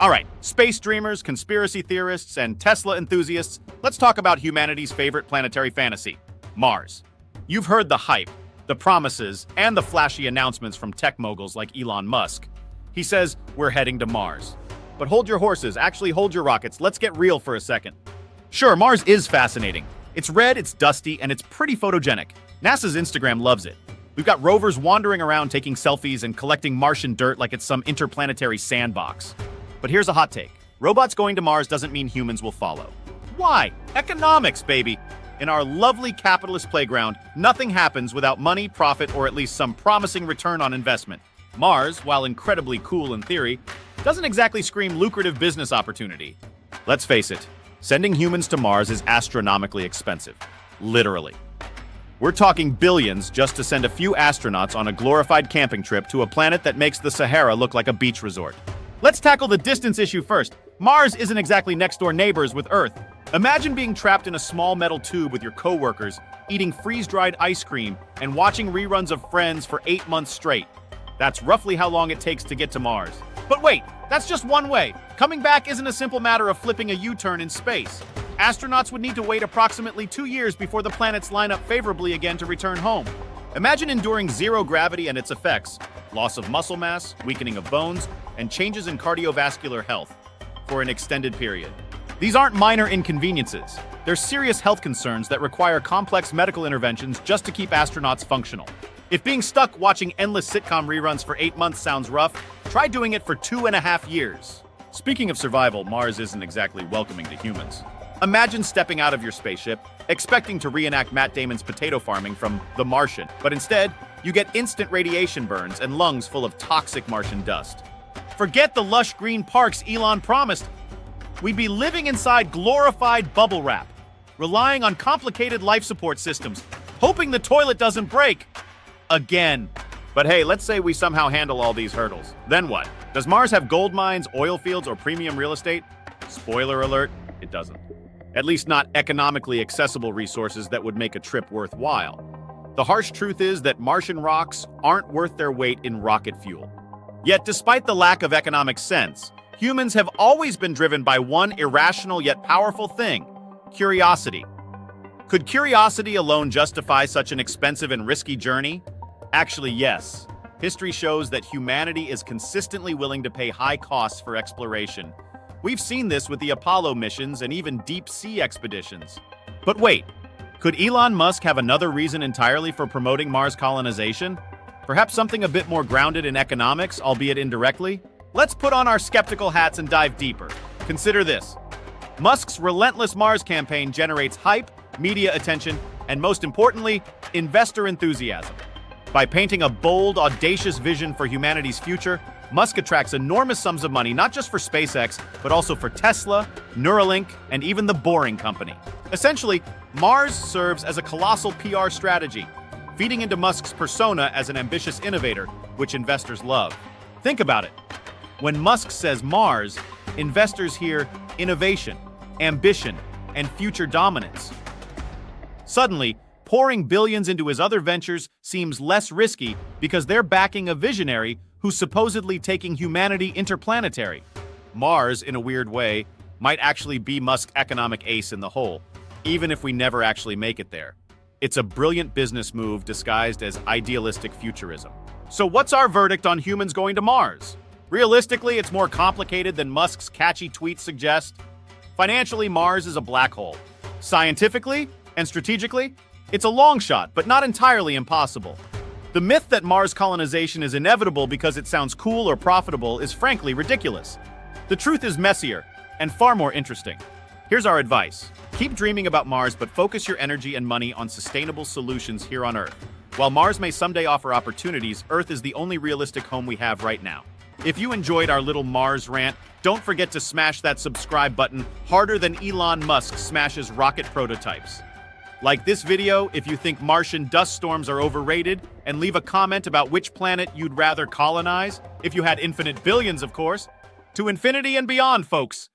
All right, space dreamers, conspiracy theorists, and Tesla enthusiasts, let's talk about humanity's favorite planetary fantasy, Mars. You've heard the hype, the promises, and the flashy announcements from tech moguls like Elon Musk. He says, we're heading to Mars. But hold your horses, actually hold your rockets, let's get real for a second. Sure, Mars is fascinating. It's red, it's dusty, and it's pretty photogenic. NASA's Instagram loves it. We've got rovers wandering around taking selfies and collecting Martian dirt like it's some interplanetary sandbox. But here's a hot take. Robots going to Mars doesn't mean humans will follow. Why? Economics, baby. In our lovely capitalist playground, nothing happens without money, profit, or at least some promising return on investment. Mars, while incredibly cool in theory, doesn't exactly scream lucrative business opportunity. Let's face it, sending humans to Mars is astronomically expensive. Literally. We're talking billions just to send a few astronauts on a glorified camping trip to a planet that makes the Sahara look like a beach resort. Let's tackle the distance issue first. Mars isn't exactly next-door neighbors with Earth. Imagine being trapped in a small metal tube with your coworkers, eating freeze-dried ice cream, and watching reruns of Friends for 8 months straight. That's roughly how long it takes to get to Mars. But wait, that's just one way. Coming back isn't a simple matter of flipping a U-turn in space. Astronauts would need to wait approximately 2 years before the planets line up favorably again to return home. Imagine enduring zero gravity and its effects, loss of muscle mass, weakening of bones, and changes in cardiovascular health for an extended period. These aren't minor inconveniences. They're serious health concerns that require complex medical interventions just to keep astronauts functional. If being stuck watching endless sitcom reruns for 8 months sounds rough, try doing it for 2.5 years. Speaking of survival, Mars isn't exactly welcoming to humans. Imagine stepping out of your spaceship, expecting to reenact Matt Damon's potato farming from The Martian, but instead, you get instant radiation burns and lungs full of toxic Martian dust. Forget the lush green parks Elon promised. We'd be living inside glorified bubble wrap, relying on complicated life support systems, hoping the toilet doesn't break. Again. But hey, let's say we somehow handle all these hurdles. Then what? Does Mars have gold mines, oil fields, or premium real estate? Spoiler alert, it doesn't. At least not economically accessible resources that would make a trip worthwhile. The harsh truth is that Martian rocks aren't worth their weight in rocket fuel. Yet despite the lack of economic sense, humans have always been driven by one irrational yet powerful thing: curiosity. Could curiosity alone justify such an expensive and risky journey? Actually, yes. History shows that humanity is consistently willing to pay high costs for exploration. We've seen this with the Apollo missions and even deep-sea expeditions. But wait, could Elon Musk have another reason entirely for promoting Mars colonization? Perhaps something a bit more grounded in economics, albeit indirectly? Let's put on our skeptical hats and dive deeper. Consider this. Musk's relentless Mars campaign generates hype, media attention, and most importantly, investor enthusiasm. By painting a bold, audacious vision for humanity's future, Musk attracts enormous sums of money not just for SpaceX, but also for Tesla, Neuralink, and even the Boring Company. Essentially, Mars serves as a colossal PR strategy, feeding into Musk's persona as an ambitious innovator, which investors love. Think about it. When Musk says Mars, investors hear innovation, ambition, and future dominance. Suddenly, pouring billions into his other ventures seems less risky because they're backing a visionary who's supposedly taking humanity interplanetary. Mars, in a weird way, might actually be Musk's economic ace in the hole, even if we never actually make it there. It's a brilliant business move disguised as idealistic futurism. So what's our verdict on humans going to Mars? Realistically, it's more complicated than Musk's catchy tweets suggest. Financially, Mars is a black hole. Scientifically and strategically, it's a long shot, but not entirely impossible. The myth that Mars colonization is inevitable because it sounds cool or profitable is frankly ridiculous. The truth is messier and far more interesting. Here's our advice. Keep dreaming about Mars, but focus your energy and money on sustainable solutions here on Earth. While Mars may someday offer opportunities, Earth is the only realistic home we have right now. If you enjoyed our little Mars rant, don't forget to smash that subscribe button harder than Elon Musk smashes rocket prototypes. Like this video if you think Martian dust storms are overrated, and leave a comment about which planet you'd rather colonize, if you had infinite billions, of course. To infinity and beyond, folks.